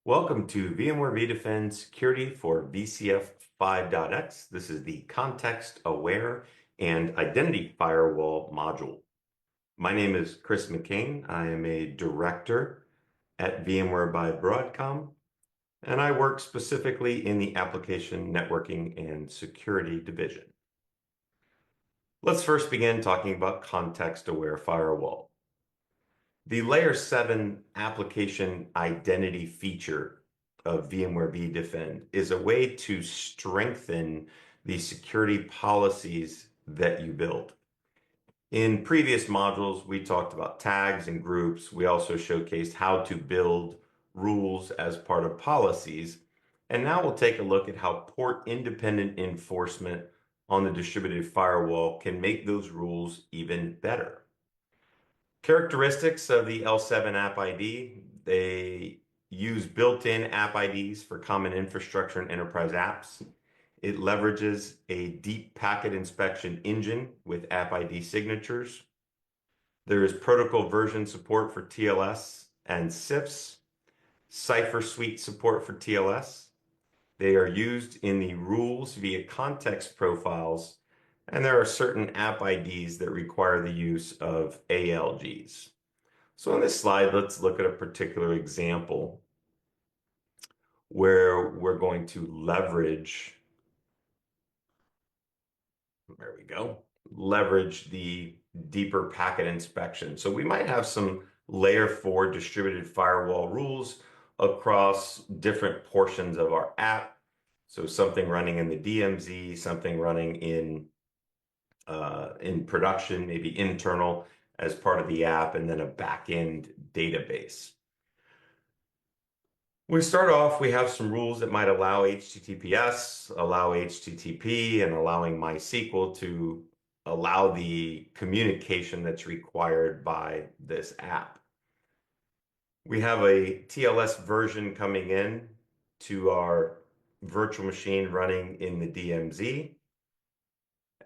Welcome to VMware vDefend Security for VCF 5.x. This is the Context-Aware and Identity Firewall module. My name is Chris McCain. I am a director at VMware by Broadcom, and I work specifically in the Application Networking and Security division. Let's first begin talking about Context-Aware Firewall. The Layer 7 application identity feature of VMware vDefend is a way to strengthen the security policies that you build. In previous modules, we talked about tags and groups. We also showcased how to build rules as part of policies. And now we'll take a look at how port-independent enforcement on the distributed firewall can make those rules even better. Characteristics of the L7 App ID, they use built-in app IDs for common infrastructure and enterprise apps. It leverages a deep packet inspection engine with app ID signatures. There is protocol version support for TLS and CIFS, Cipher Suite support for TLS. They are used in the rules via context profiles, and there are certain app IDs that require the use of ALGs. So on this slide, let's look at a particular example where we're going to leverage, there we go, leverage the deeper packet inspection. So we might have some layer 4 distributed firewall rules across different portions of our app. So something running in the DMZ, something running in production, maybe internal as part of the app, and then a backend database. We start off, we have some rules that might allow HTTPS, allow HTTP, and allowing MySQL to allow the communication that's required by this app. We have a TLS version coming in to our virtual machine running in the DMZ.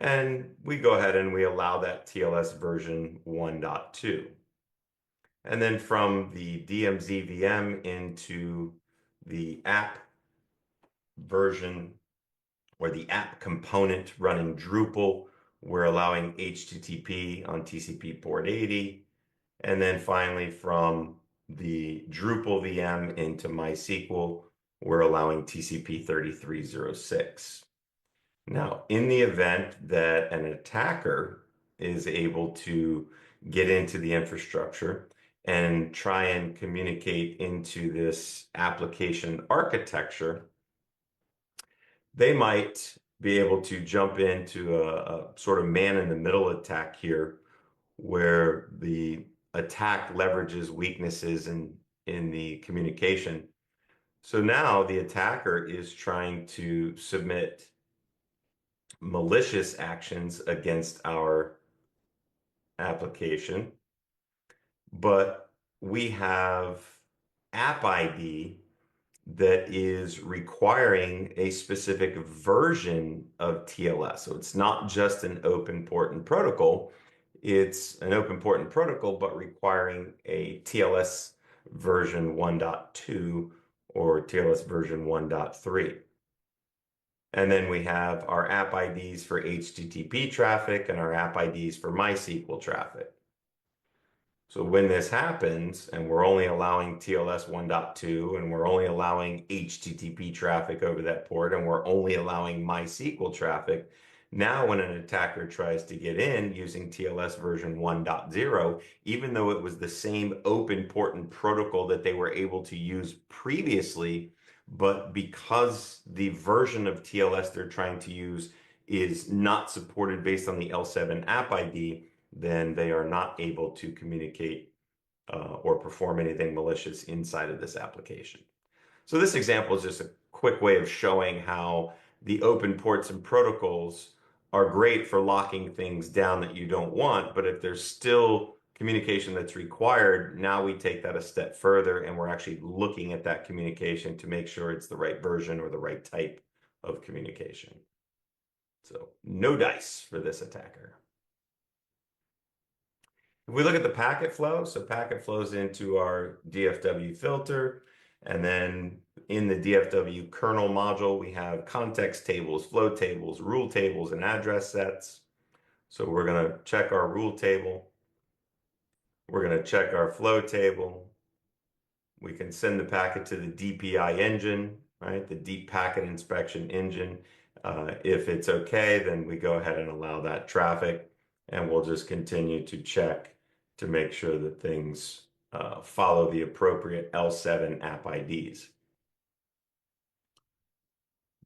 And we go ahead and we allow that TLS version 1.2. And then from the DMZ VM into the app version or the app component running Drupal, we're allowing HTTP on TCP port 80. And then finally from the Drupal VM into MySQL, we're allowing TCP 3306. Now, in the event that an attacker is able to get into the infrastructure and try and communicate into this application architecture, they might be able to jump into a sort of man-in-the-middle attack here, where the attack leverages weaknesses in the communication. So now the attacker is trying to submit malicious actions against our application, but we have app ID that is requiring a specific version of TLS. So it's not just an open port and protocol. It's an open port and protocol, but requiring a TLS version 1.2 or TLS version 1.3. And then we have our app IDs for HTTP traffic and our app IDs for MySQL traffic. So when this happens, and we're only allowing TLS 1.2, and we're only allowing HTTP traffic over that port, and we're only allowing MySQL traffic, now when an attacker tries to get in using TLS version 1.0, even though it was the same open port and protocol that they were able to use previously, but because the version of TLS they're trying to use is not supported based on the L7 app ID, then they are not able to communicate or perform anything malicious inside of this application. So this example is just a quick way of showing how the open ports and protocols are great for locking things down that you don't want, but if there's still communication that's required, now we take that a step further and we're actually looking at that communication to make sure it's the right version or the right type of communication. So no dice for this attacker. If we look at the packet flow, so packet flows into our DFW filter, And then in the DFW kernel module, we have context tables, flow tables, rule tables, and address sets. So we're going to check our rule table. We're going to check our flow table. We can send the packet to the DPI engine, right? The Deep Packet Inspection Engine. If it's okay, then we go ahead and allow that traffic, and we'll just continue to check to make sure that things follow the appropriate L7 app IDs.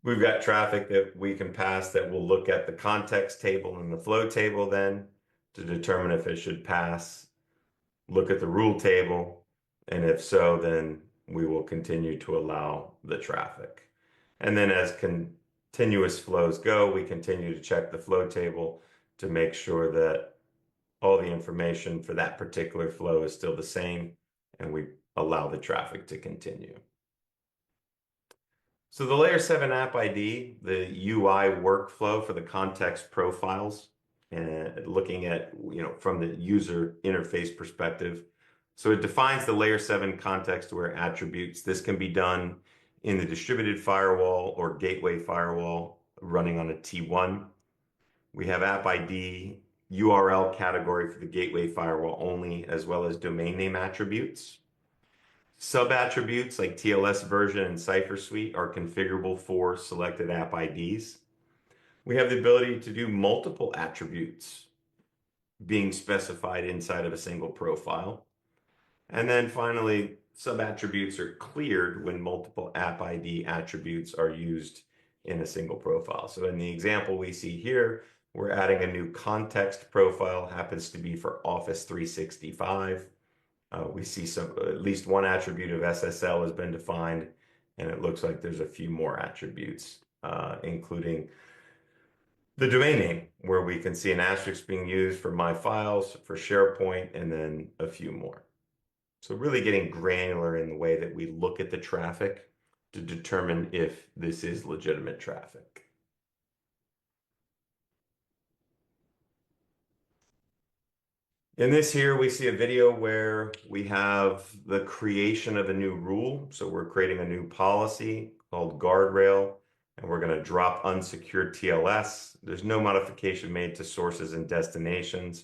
We've got traffic that we can pass that will look at the context table and the flow table then to determine if it should pass, look at the rule table, and if so, then we will continue to allow the traffic. And then as continuous flows go, we continue to check the flow table to make sure that all the information for that particular flow is still the same, and we allow the traffic to continue. So the Layer 7 App ID, the UI workflow for the context profiles, and looking at, from the user interface perspective. So it defines the Layer 7 context-aware attributes. This can be done in the distributed firewall or gateway firewall running on a T1. We have App ID, URL category for the gateway firewall only, as well as domain name attributes. Sub-attributes like TLS version and Cipher Suite are configurable for selected app IDs. We have the ability to do multiple attributes being specified inside of a single profile. And then finally, sub-attributes are cleared when multiple app ID attributes are used in a single profile. So in the example we see here, we're adding a new context profile, happens to be for Office 365. We see at least one attribute of SSL has been defined, and it looks like there's a few more attributes, including the domain name, where we can see an asterisk being used for My Files, for SharePoint, and then a few more. So really getting granular in the way that we look at the traffic to determine if this is legitimate traffic. In this here, we see a video where we have the creation of a new rule. So we're creating a new policy called guardrail, and we're going to drop unsecured TLS. There's no modification made to sources and destinations,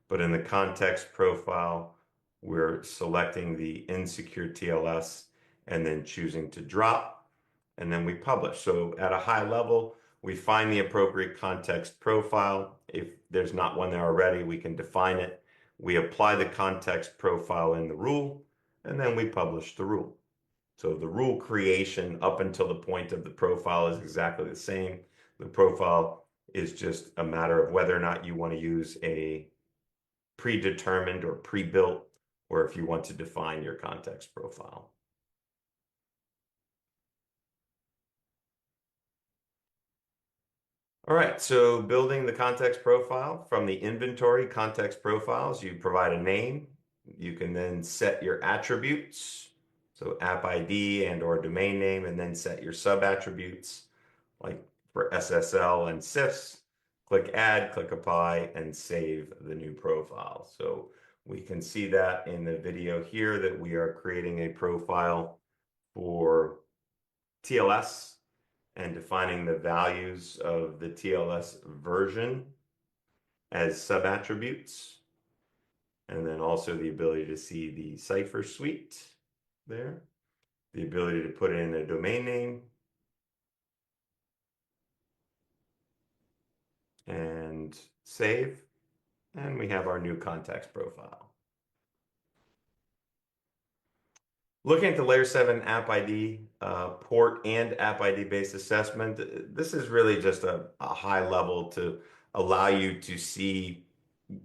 but in the context profile, we're selecting the insecure TLS and then choosing to drop, and then we publish. So at a high level, we find the appropriate context profile. If there's not one there already, we can define it. We apply the context profile in the rule, and then we publish the rule. So the rule creation up until the point of the profile is exactly the same. The profile is just a matter of whether or not you want to use a predetermined or pre-built, or if you want to define your context profile. All right, so building the context profile from the inventory context profiles, you provide a name. You can then set your attributes, so app ID and or domain name, and then set your sub attributes like for SSL and CIFS. Click add, click apply, and save the new profile. So we can see that in the video here that we are creating a profile for TLS and defining the values of the TLS version as sub-attributes. And then also the ability to see the Cipher Suite there, the ability to put in a domain name, and save. And we have our new context profile. Looking at the Layer 7 App ID port and App ID based assessment, this is really just a high level to allow you to see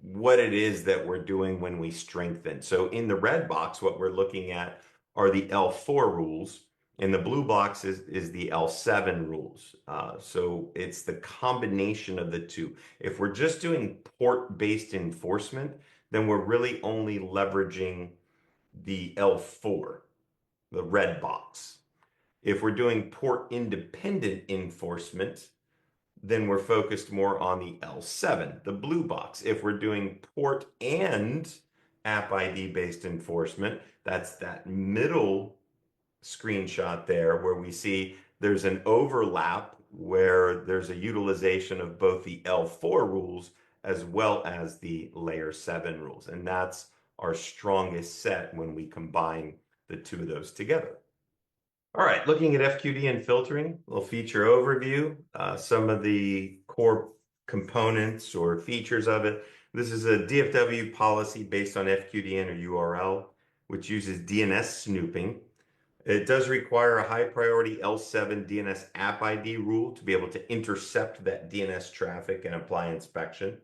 what it is that we're doing when we strengthen. So in the red box, what we're looking at are the L4 rules. In the blue box is the L7 rules. So it's the combination of the two. If we're just doing port-based enforcement, then we're really only leveraging the L4, the red box. If we're doing port independent enforcement, then we're focused more on the L7, the blue box. If we're doing port and app ID based enforcement, that's that middle screenshot there where we see there's an overlap where there's a utilization of both the L4 rules as well as the layer 7 rules. And that's our strongest set when we combine the two of those together. All right, looking at FQD and filtering, a little feature overview, some of the core components or features of it. This is a DFW policy based on FQDN or URL, which uses DNS snooping. It does require a high priority L7 DNS app ID rule to be able to intercept that DNS traffic and apply inspection.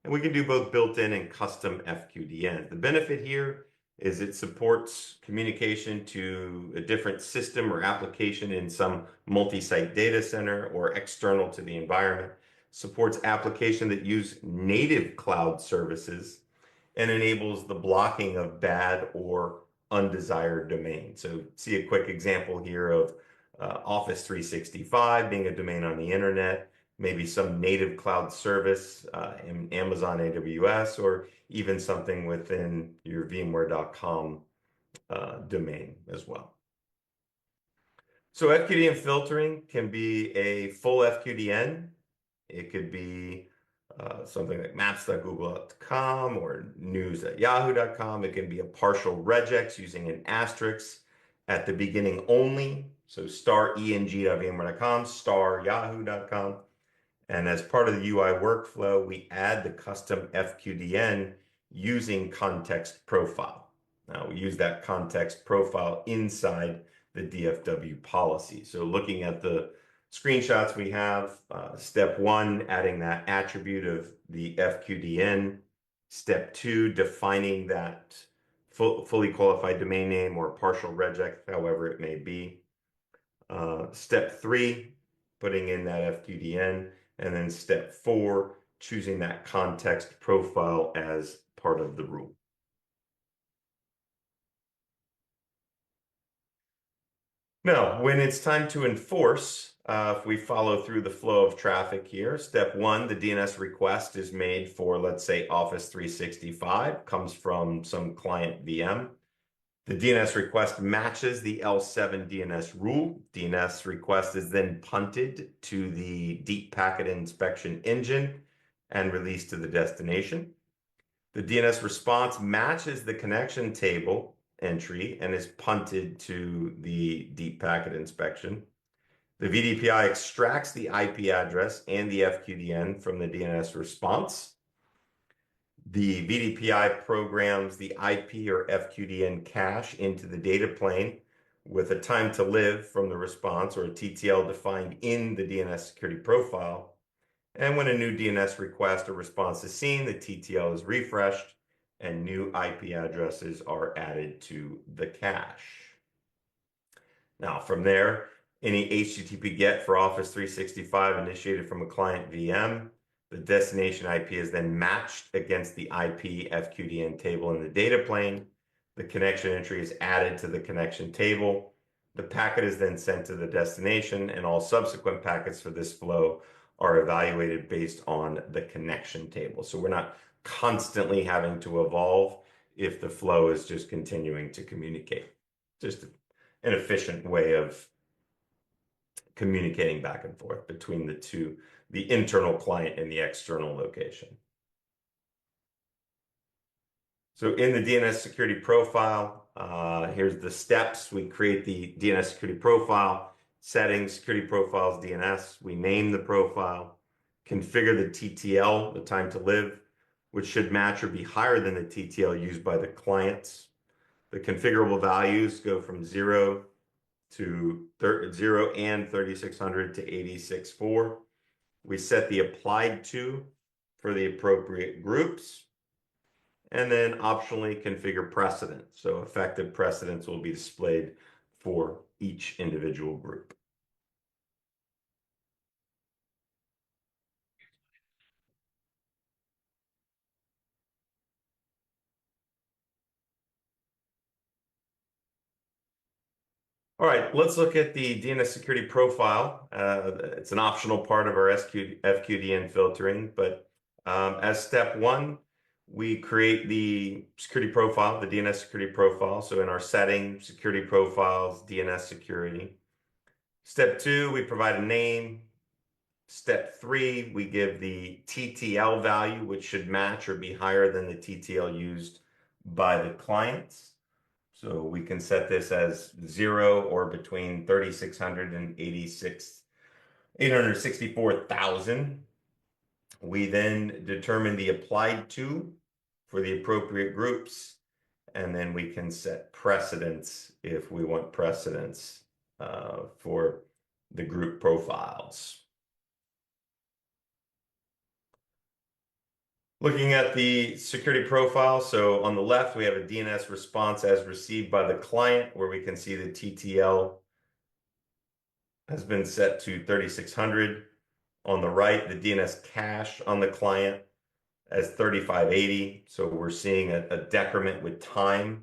And we can do both built-in and custom FQDN. The benefit here is it supports communication to a different system or application in some multi-site data center or external to the environment, supports application that use native cloud services, and enables the blocking of bad or undesired domains. So see a quick example here of Office 365 being a domain on the internet, maybe some native cloud service in Amazon AWS, or even something within your VMware.com domain as well. So FQDN filtering can be a full FQDN. It could be something like maps.google.com or news.yahoo.com. It can be a partial regex using an asterisk at the beginning only. So star eng.vmware.com, star yahoo.com. And as part of the UI workflow, we add the custom FQDN using context profile. Now we use that context profile inside the DFW policy. So looking at the screenshots we have, step 1, adding that attribute of the FQDN. Step 2, defining that fully qualified domain name or partial regex, however it may be. Step 3, putting in that FQDN. And then step 4, choosing that context profile as part of the rule. Now, when it's time to enforce, if we follow through the flow of traffic here, step 1, the DNS request is made for, let's say, Office 365, comes from some client VM. The DNS request matches the L7 DNS rule. DNS request is then punted to the deep packet inspection engine and released to the destination. The DNS response matches the connection table entry and is punted to the deep packet inspection. The VDPI extracts the IP address and the FQDN from the DNS response. The VDPI programs the IP or FQDN cache into the data plane with a time to live from the response or a TTL defined in the DNS security profile. And when a new DNS request or response is seen, the TTL is refreshed and new IP addresses are added to the cache. Now, from there, any HTTP GET for Office 365 initiated from a client VM, the destination IP is then matched against the IP FQDN table in the data plane. The connection entry is added to the connection table. The packet is then sent to the destination, and all subsequent packets for this flow are evaluated based on the connection table. So we're not constantly having to evolve if the flow is just continuing to communicate. Just an efficient way of communicating back and forth between the two, the internal client and the external location. So in the DNS security profile, here's the steps. We create the DNS security profile, settings, security profiles, DNS. We name the profile, configure the TTL, the time to live, which should match or be higher than the TTL used by the clients. The configurable values go from 0 to 0 and 3600 to 86.4. We set the applied to for the appropriate groups, and then optionally configure precedence. So effective precedence will be displayed for each individual group. All right, let's look at the DNS security profile. It's an optional part of our FQDN filtering, but as step 1, we create the security profile, the DNS security profile. So in our setting, security profiles, DNS security. Step 2, we provide a name. Step 3, we give the TTL value, which should match or be higher than the TTL used by the clients. So we can set this as 0 or between 3,600 and 864,000. We then determine the applied to for the appropriate groups, and then we can set precedence if we want precedence for the group profiles. Looking at the security profile, so on the left, we have a DNS response as received by the client, where we can see the TTL has been set to 3,600. On the right, the DNS cache on the client as 3580. So we're seeing a decrement with time.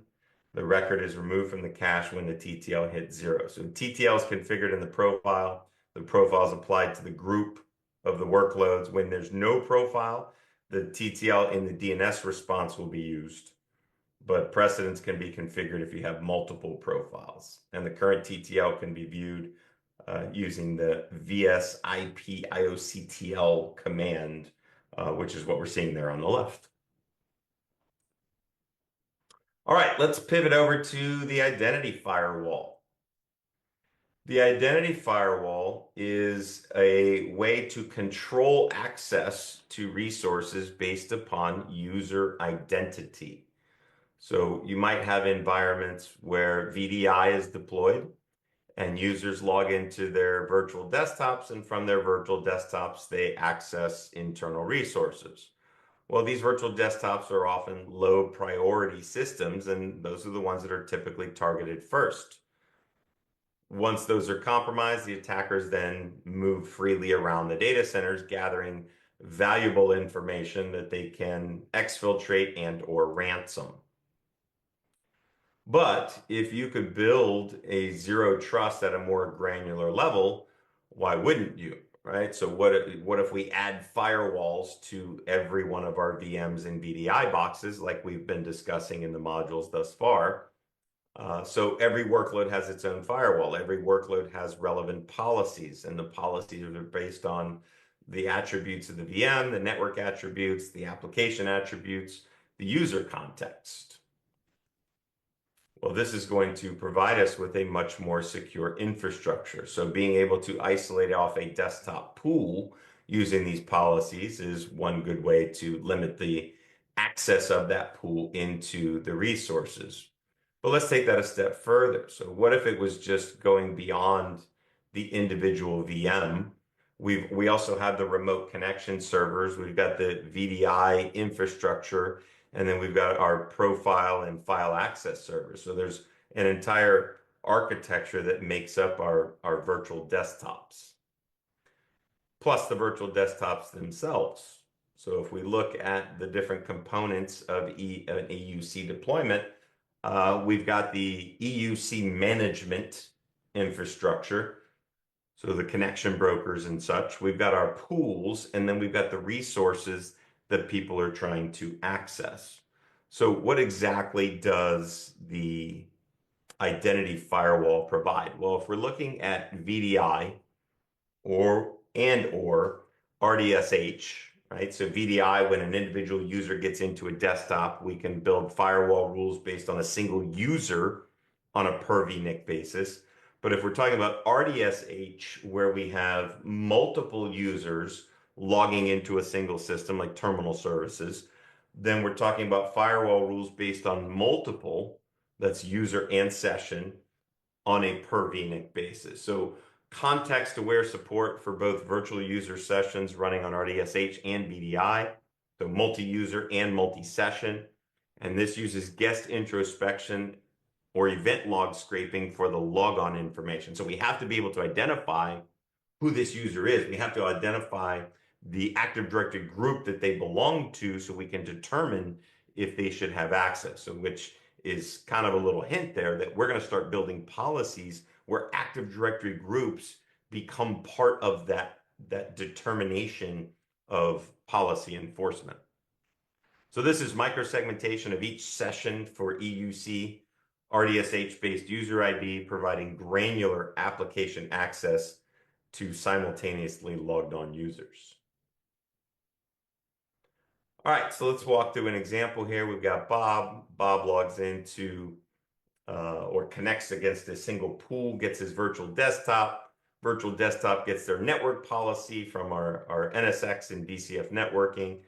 The record is removed from the cache when the TTL hits 0. So TTL is configured in the profile. The profile is applied to the group of the workloads. When there's no profile, the TTL in the DNS response will be used. But precedence can be configured if you have multiple profiles. And the current TTL can be viewed using the vsip.ioctl command, which is what we're seeing there on the left. All right, let's pivot over to the identity firewall. The identity firewall is a way to control access to resources based upon user identity. So you might have environments where VDI is deployed and users log into their virtual desktops, and from their virtual desktops, they access internal resources. Well, these virtual desktops are often low priority systems, and those are the ones that are typically targeted first. Once those are compromised, the attackers then move freely around the data centers, gathering valuable information that they can exfiltrate and or ransom. But if you could build a zero trust at a more granular level, why wouldn't you, right? So what if we add firewalls to every one of our VMs and VDI boxes, like we've been discussing in the modules thus far? So every workload has its own firewall. Every workload has relevant policies, and the policies are based on the attributes of the VM, the network attributes, the application attributes, the user context. Well, this is going to provide us with a much more secure infrastructure. So being able to isolate off a desktop pool using these policies is one good way to limit the access of that pool into the resources. But let's take that a step further. So what if it was just going beyond the individual VM? We also have the remote connection servers. We've got the VDI infrastructure, and then we've got our profile and file access servers. So there's an entire architecture that makes up our virtual desktops, plus the virtual desktops themselves. So if we look at the different components of an EUC deployment, we've got the EUC management infrastructure, so the connection brokers and such. We've got our pools, and then we've got the resources that people are trying to access. So what exactly does the identity firewall provide? Well, if we're looking at VDI or RDSH, right? So VDI, when an individual user gets into a desktop, we can build firewall rules based on a single user on a per VNIC basis. But if we're talking about RDSH, where we have multiple users logging into a single system like terminal services, then we're talking about firewall rules based on multiple, that's user and session, on a per VNIC basis. So context-aware support for both virtual user sessions running on RDSH and VDI, so multi-user and multi-session. And this uses guest introspection or event log scraping for the logon information. So we have to be able to identify who this user is. We have to identify the Active Directory group that they belong to so we can determine if they should have access. So which is kind of a little hint there that we're going to start building policies where Active Directory groups become part of that determination of policy enforcement. So this is microsegmentation of each session for EUC, RDSH-based user ID, providing granular application access to simultaneously logged on users. All right, so let's walk through an example here. We've got Bob. Bob logs into or connects against a single pool, gets his virtual desktop. Virtual desktop gets their network policy from our NSX and VCF networking.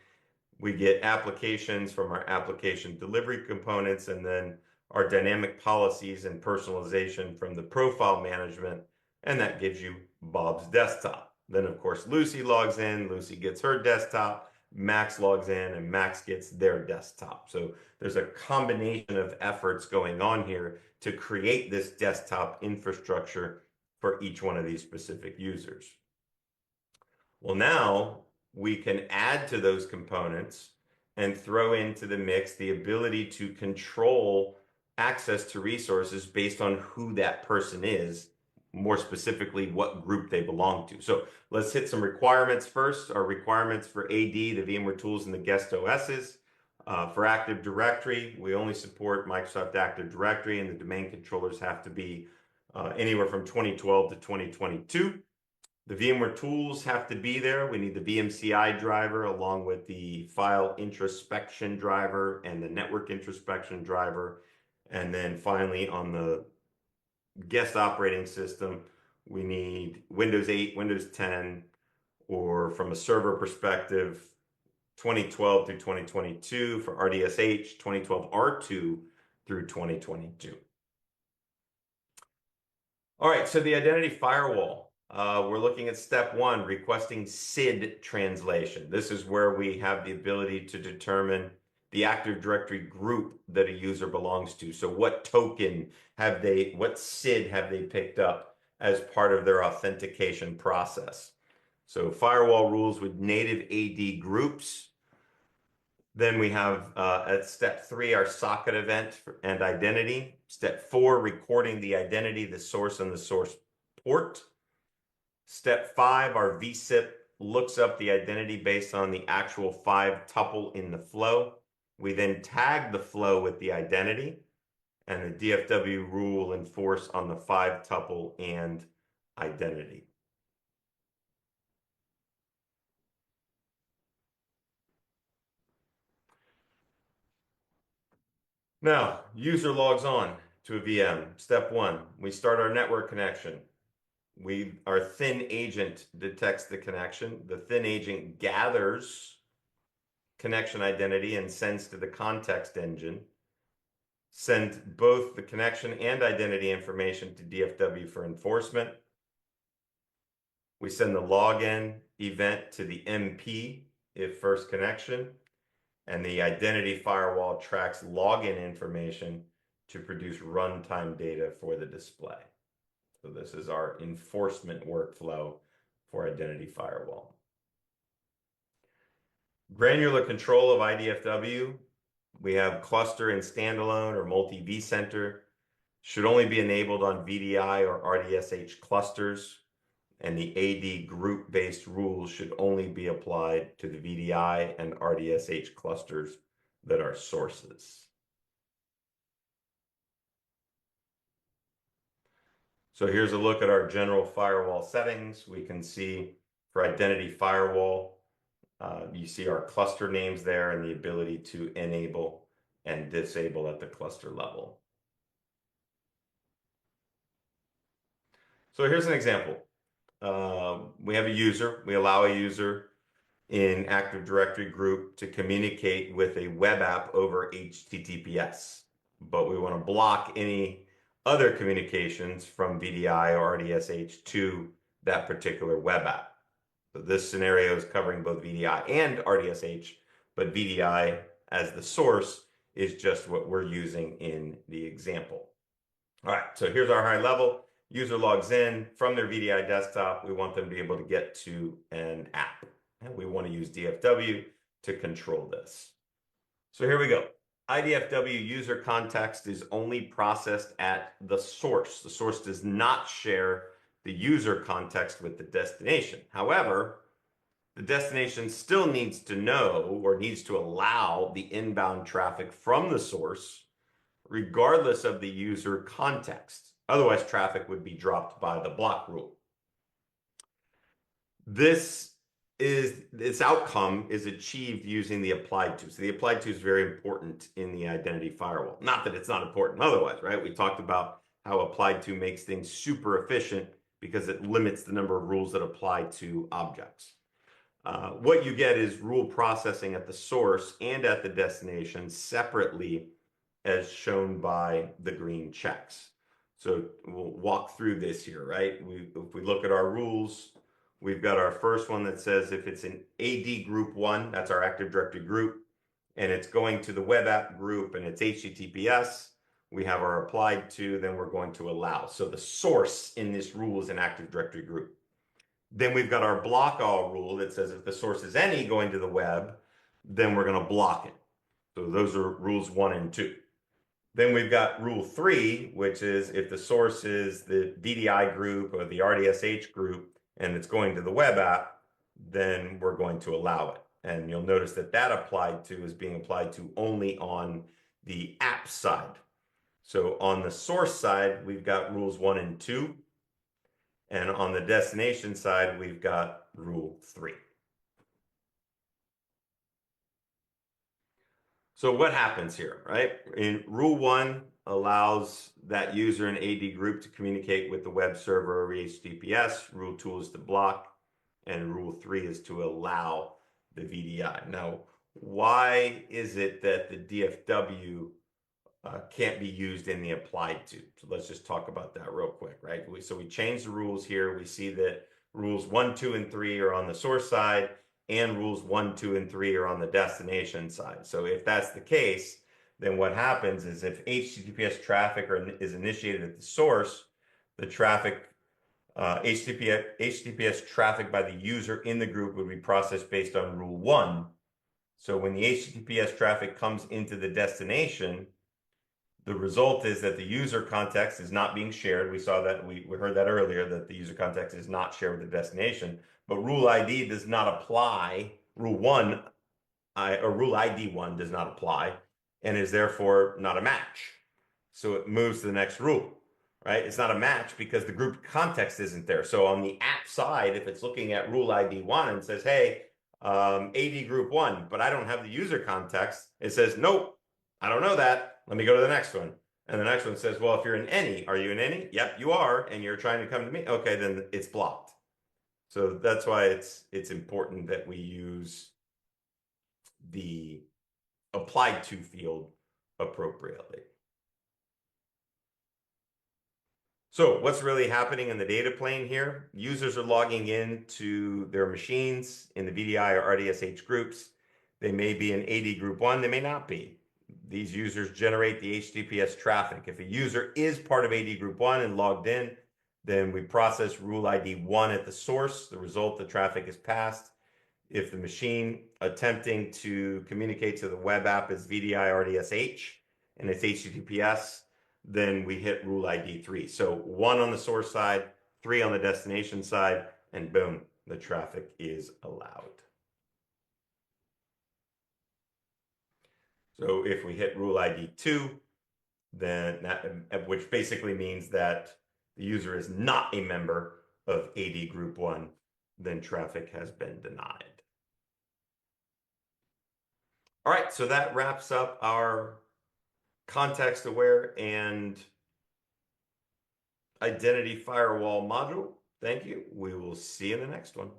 We get applications from our application delivery components, and then our dynamic policies and personalization from the profile management, and that gives you Bob's desktop. Then, of course, Lucy logs in, Lucy gets her desktop, Max logs in, and Max gets their desktop. So there's a combination of efforts going on here to create this desktop infrastructure for each one of these specific users. Well, now we can add to those components and throw into the mix the ability to control access to resources based on who that person is, more specifically, what group they belong to. So let's hit some requirements first. Our requirements for AD, the VMware tools, and the guest OSs. For Active Directory, we only support Microsoft Active Directory, and the domain controllers have to be anywhere from 2012 to 2022. The VMware tools have to be there. We need the VMCI driver along with the file introspection driver and the network introspection driver. And then finally, on the guest operating system, we need Windows 8, Windows 10, or from a server perspective, 2012 through 2022 for RDSH, 2012 R2 through 2022. All right, so the identity firewall. We're looking at step one, requesting SID translation. This is where we have the ability to determine the Active Directory group that a user belongs to. So what token have they, what SID have they picked up as part of their authentication process? So firewall rules with native AD groups. Then we have at step three, our socket event and identity. Step four, recording the identity, the source, and the source port. Step five, our vSIP looks up the identity based on the actual 5 tuple in the flow. We then tag the flow with the identity, and the DFW rule will enforce on the 5 tuple and identity. Now, user logs on to a VM. Step one, we start our network connection. Our thin agent detects the connection. The thin agent gathers connection identity and sends to the context engine. Send both the connection and identity information to DFW for enforcement. We send the login event to the MP if first connection, and the identity firewall tracks login information to produce runtime data for the display. So this is our enforcement workflow for identity firewall. Granular control of IDFW. We have cluster and standalone or multi vCenter. Should only be enabled on VDI or RDSH clusters. And the AD group-based rules should only be applied to the VDI and RDSH clusters that are sources. So here's a look at our general firewall settings. We can see for identity firewall, you see our cluster names there and the ability to enable and disable at the cluster level. So here's an example. We have a user. We allow a user in Active Directory group to communicate with a web app over HTTPS, but we want to block any other communications from VDI or RDSH to that particular web app. So this scenario is covering both VDI and RDSH, but VDI as the source is just what we're using in the example. All right, so here's our high level. User logs in from their VDI desktop. We want them to be able to get to an app, and we want to use DFW to control this. So here we go. IDFW user context is only processed at the source. The source does not share the user context with the destination. However, the destination still needs to know or needs to allow the inbound traffic from the source, regardless of the user context. Otherwise, traffic would be dropped by the block rule. This outcome is achieved using the applied to. So the applied to is very important in the identity firewall. Not that it's not important otherwise, right? We talked about how applied to makes things super efficient because it limits the number of rules that apply to objects. What you get is rule processing at the source and at the destination separately, as shown by the green checks. So we'll walk through this here, right? If we look at our rules, we've got our first one that says if it's an AD group 1, that's our Active Directory group, and it's going to the web app group and it's HTTPS, we have our applied to, then we're going to allow. So the source in this rule is an Active Directory group. Then we've got our block all rule that says if the source is any going to the web, then we're going to block it. So those are rules 1 and 2. Then we've got rule 3, which is if the source is the VDI group or the RDSH group and it's going to the web app, then we're going to allow it. And you'll notice that that applied to is being applied to only on the app side. So on the source side, we've got rules 1 and 2. And on the destination side, we've got rule 3. So what happens here, right? In rule 1 allows that user and AD group to communicate with the web server or HTTPS. Rule 2 is to block, and rule 3 is to allow the VDI. Now, why is it that the DFW can't be used in the applied to? So let's just talk about that real quick, right? So we changed the rules here. We see that rules 1, 2, and 3 are on the source side, and rules 1, 2, and 3 are on the destination side. So if that's the case, then what happens is if HTTPS traffic is initiated at the source, the traffic, HTTPS traffic by the user in the group would be processed based on rule 1. So when the HTTPS traffic comes into the destination, the result is that the user context is not being shared. We saw that, we heard that earlier, that the user context is not shared with the destination, but rule ID does not apply. Rule 1, or rule ID 1 does not apply and is therefore not a match. So it moves to the next rule, right? It's not a match because the group context isn't there. So on the app side, if it's looking at rule ID 1 and says, hey, AD group 1, but I don't have the user context, it says, nope, I don't know that. Let me go to the next one. And the next one says, well, if you're in any, are you in any? Yep, you are. And you're trying to come to me. Okay, then it's blocked. So that's why it's important that we use the applied to field appropriately. So what's really happening in the data plane here? Users are logging in to their machines in the VDI or RDSH groups. They may be in AD group 1, they may not be. These users generate the HTTPS traffic. If a user is part of AD group 1 and logged in, then we process rule ID 1 at the source. The result, the traffic is passed. If the machine attempting to communicate to the web app is VDI RDSH and it's HTTPS, then we hit rule ID 3. So 1 on the source side, 3 on the destination side, and boom, the traffic is allowed. So if we hit rule ID 2, then that, which basically means that the user is not a member of AD group 1, then traffic has been denied. All right, so that wraps up our context aware and identity firewall module. Thank you. We will see you in the next one.